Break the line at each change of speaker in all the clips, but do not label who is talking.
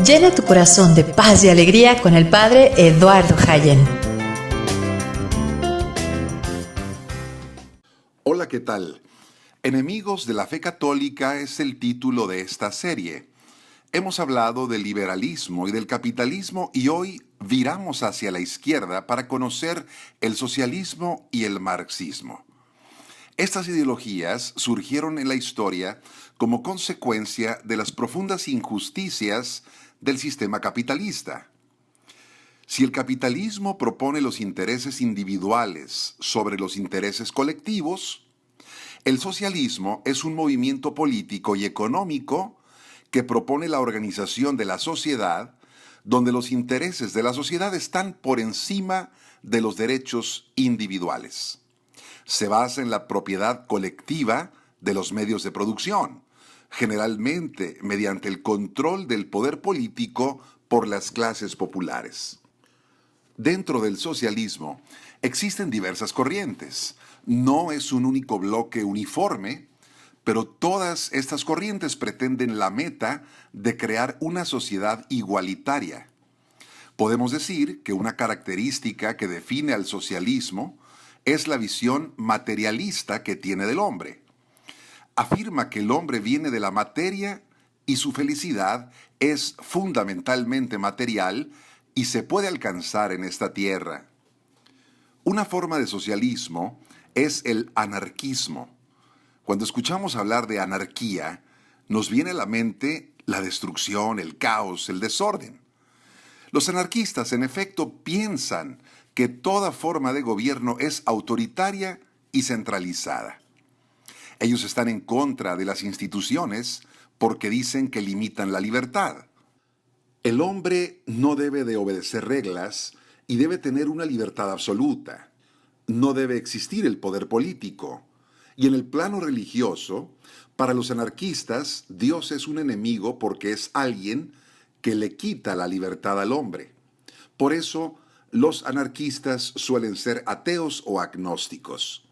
Llena tu corazón de paz y alegría con el Padre Eduardo Hayen.
Hola, ¿qué tal? Enemigos de la fe católica es el título de esta serie. Hemos hablado del liberalismo y del capitalismo y hoy viramos hacia la izquierda para conocer el socialismo y el marxismo. Estas ideologías surgieron en la historia como consecuencia de las profundas injusticias del sistema capitalista. Si el capitalismo propone los intereses individuales sobre los intereses colectivos, el socialismo es un movimiento político y económico que propone la organización de la sociedad donde los intereses de la sociedad están por encima de los derechos individuales. Se basa en la propiedad colectiva de los medios de producción, generalmente mediante el control del poder político por las clases populares. Dentro del socialismo existen diversas corrientes. No es un único bloque uniforme, pero todas estas corrientes pretenden la meta de crear una sociedad igualitaria. Podemos decir que una característica que define al socialismo es la visión materialista que tiene del hombre. Afirma que el hombre viene de la materia y su felicidad es fundamentalmente material y se puede alcanzar en esta tierra. Una forma de socialismo es el anarquismo. Cuando escuchamos hablar de anarquía, nos viene a la mente la destrucción, el caos, el desorden. Los anarquistas, en efecto, piensan que toda forma de gobierno es autoritaria y centralizada. Ellos están en contra de las instituciones porque dicen que limitan la libertad. El hombre no debe de obedecer reglas y debe tener una libertad absoluta. No debe existir el poder político. Y en el plano religioso, para los anarquistas, Dios es un enemigo porque es alguien que le quita la libertad al hombre. Por eso, los anarquistas suelen ser ateos o agnósticos.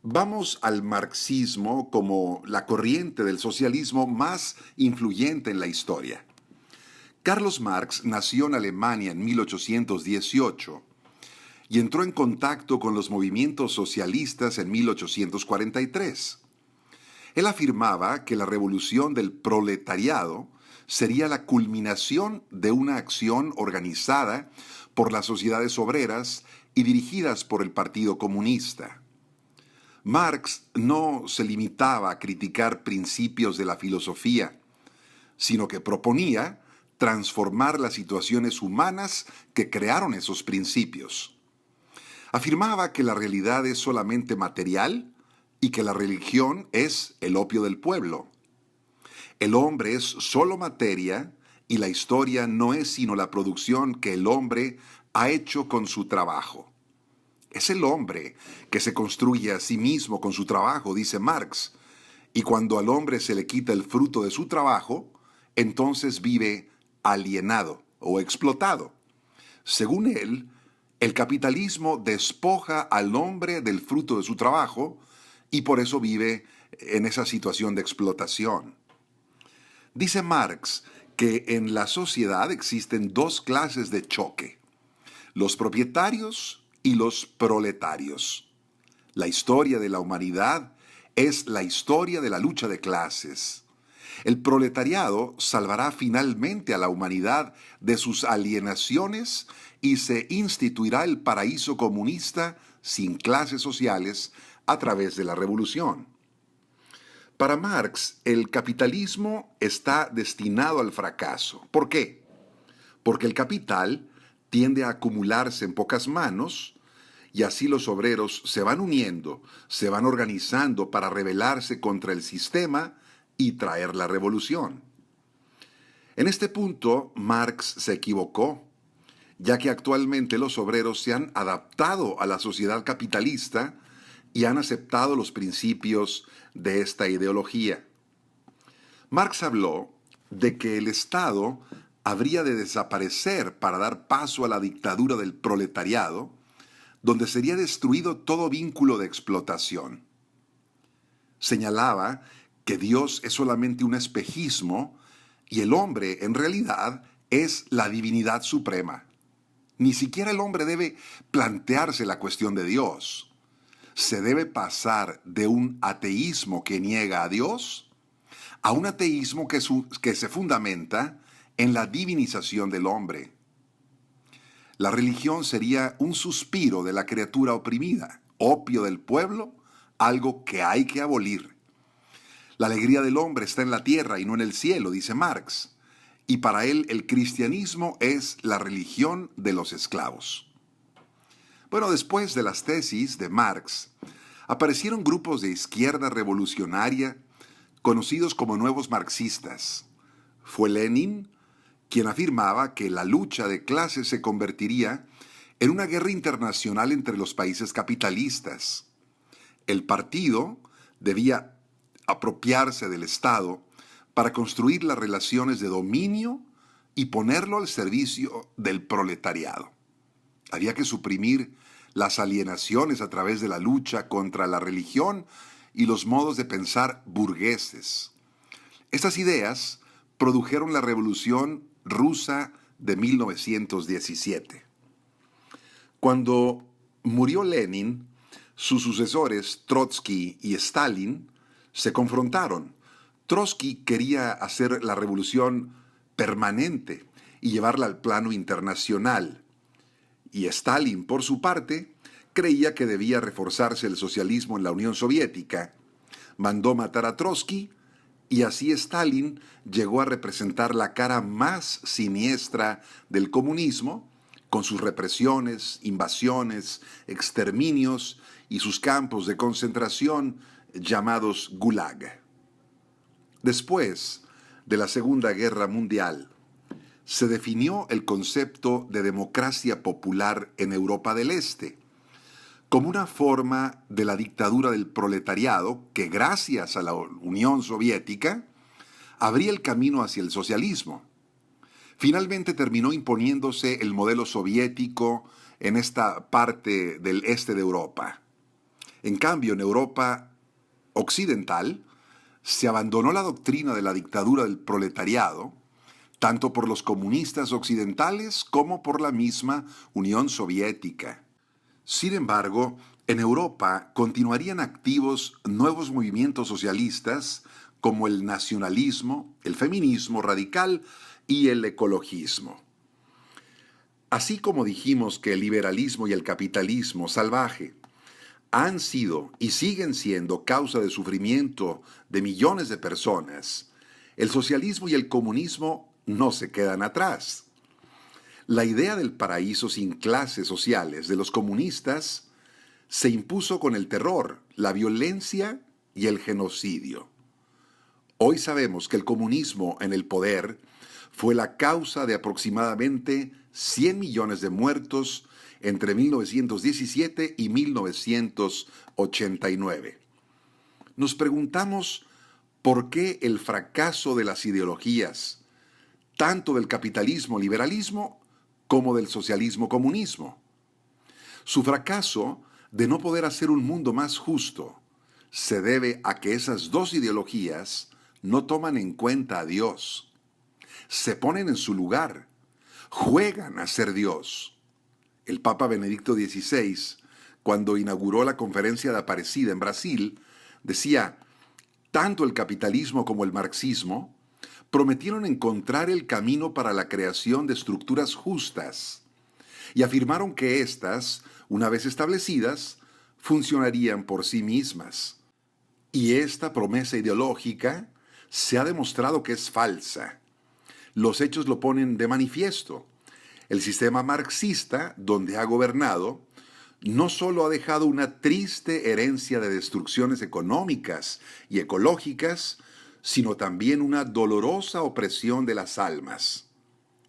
Vamos al marxismo como la corriente del socialismo más influyente en la historia. Carlos Marx nació en Alemania en 1818 y entró en contacto con los movimientos socialistas en 1843. Él afirmaba que la revolución del proletariado sería la culminación de una acción organizada por las sociedades obreras y dirigidas por el Partido Comunista. Marx no se limitaba a criticar principios de la filosofía, sino que proponía transformar las situaciones humanas que crearon esos principios. Afirmaba que la realidad es solamente material y que la religión es el opio del pueblo. El hombre es solo materia y la historia no es sino la producción que el hombre ha hecho con su trabajo. Es el hombre que se construye a sí mismo con su trabajo, dice Marx, y cuando al hombre se le quita el fruto de su trabajo, entonces vive alienado o explotado. Según él, el capitalismo despoja al hombre del fruto de su trabajo y por eso vive en esa situación de explotación. Dice Marx que en la sociedad existen dos clases de choque, los propietarios y los proletarios. La historia de la humanidad es la historia de la lucha de clases. El proletariado salvará finalmente a la humanidad de sus alienaciones y se instituirá el paraíso comunista sin clases sociales a través de la revolución. Para Marx, el capitalismo está destinado al fracaso. ¿Por qué? Porque el capital tiende a acumularse en pocas manos y así los obreros se van uniendo, se van organizando para rebelarse contra el sistema y traer la revolución. En este punto, Marx se equivocó, ya que actualmente los obreros se han adaptado a la sociedad capitalista y han aceptado los principios de esta ideología. Marx habló de que el Estado habría de desaparecer para dar paso a la dictadura del proletariado, donde sería destruido todo vínculo de explotación. Señalaba que Dios es solamente un espejismo Y el hombre, en realidad, es la divinidad suprema. Ni siquiera el hombre debe plantearse la cuestión de Dios. Se debe pasar de un ateísmo que niega a Dios a un ateísmo que se fundamenta en la divinización del hombre. La religión sería un suspiro de la criatura oprimida, opio del pueblo, algo que hay que abolir. La alegría del hombre está en la tierra y no en el cielo, dice Marx, y para él el cristianismo es la religión de los esclavos. Bueno, después de las tesis de Marx, aparecieron grupos de izquierda revolucionaria conocidos como nuevos marxistas. Fue Lenin quien afirmaba que la lucha de clases se convertiría en una guerra internacional entre los países capitalistas. El partido debía apropiarse del Estado para construir las relaciones de dominio y ponerlo al servicio del proletariado. Había que suprimir las alienaciones a través de la lucha contra la religión y los modos de pensar burgueses. Estas ideas produjeron la Revolución Rusa de 1917. Cuando murió Lenin, sus sucesores Trotsky y Stalin se confrontaron. Trotsky quería hacer la revolución permanente y llevarla al plano internacional. Y Stalin, por su parte, creía que debía reforzarse el socialismo en la Unión Soviética. Mandó matar a Trotsky y así Stalin llegó a representar la cara más siniestra del comunismo, con sus represiones, invasiones, exterminios y sus campos de concentración llamados Gulag. Después de la Segunda Guerra Mundial, se definió el concepto de democracia popular en Europa del Este, como una forma de la dictadura del proletariado que, gracias a la Unión Soviética, abría el camino hacia el socialismo. Finalmente terminó imponiéndose el modelo soviético en esta parte del este de Europa. En cambio, en Europa occidental, se abandonó la doctrina de la dictadura del proletariado, tanto por los comunistas occidentales como por la misma Unión Soviética. Sin embargo, en Europa continuarían activos nuevos movimientos socialistas como el nacionalismo, el feminismo radical y el ecologismo. Así como dijimos que el liberalismo y el capitalismo salvaje han sido y siguen siendo causa de sufrimiento de millones de personas, el socialismo y el comunismo no se quedan atrás. La idea del paraíso sin clases sociales de los comunistas se impuso con el terror, la violencia y el genocidio. Hoy sabemos que el comunismo en el poder fue la causa de aproximadamente 100 millones de muertos entre 1917 y 1989. Nos preguntamos por qué el fracaso de las ideologías, tanto del capitalismo-liberalismo como del socialismo-comunismo. Su fracaso de no poder hacer un mundo más justo se debe a que esas dos ideologías no toman en cuenta a Dios. Se ponen en su lugar, juegan a ser Dios. El Papa Benedicto XVI, cuando inauguró la Conferencia de Aparecida en Brasil, decía: tanto el capitalismo como el marxismo prometieron encontrar el camino para la creación de estructuras justas y afirmaron que éstas, una vez establecidas, funcionarían por sí mismas. Y esta promesa ideológica se ha demostrado que es falsa. Los hechos lo ponen de manifiesto. El sistema marxista, donde ha gobernado, no solo ha dejado una triste herencia de destrucciones económicas y ecológicas, sino también una dolorosa opresión de las almas.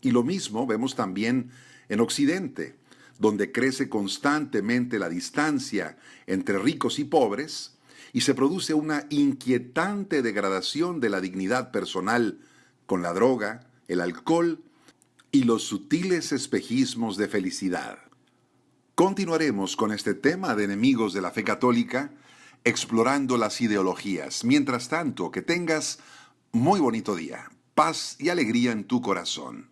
Y lo mismo vemos también en Occidente, donde crece constantemente la distancia entre ricos y pobres y se produce una inquietante degradación de la dignidad personal con la droga, el alcohol y los sutiles espejismos de felicidad. Continuaremos con este tema de enemigos de la fe católica, explorando las ideologías. Mientras tanto, que tengas muy bonito día. paz y alegría en tu corazón.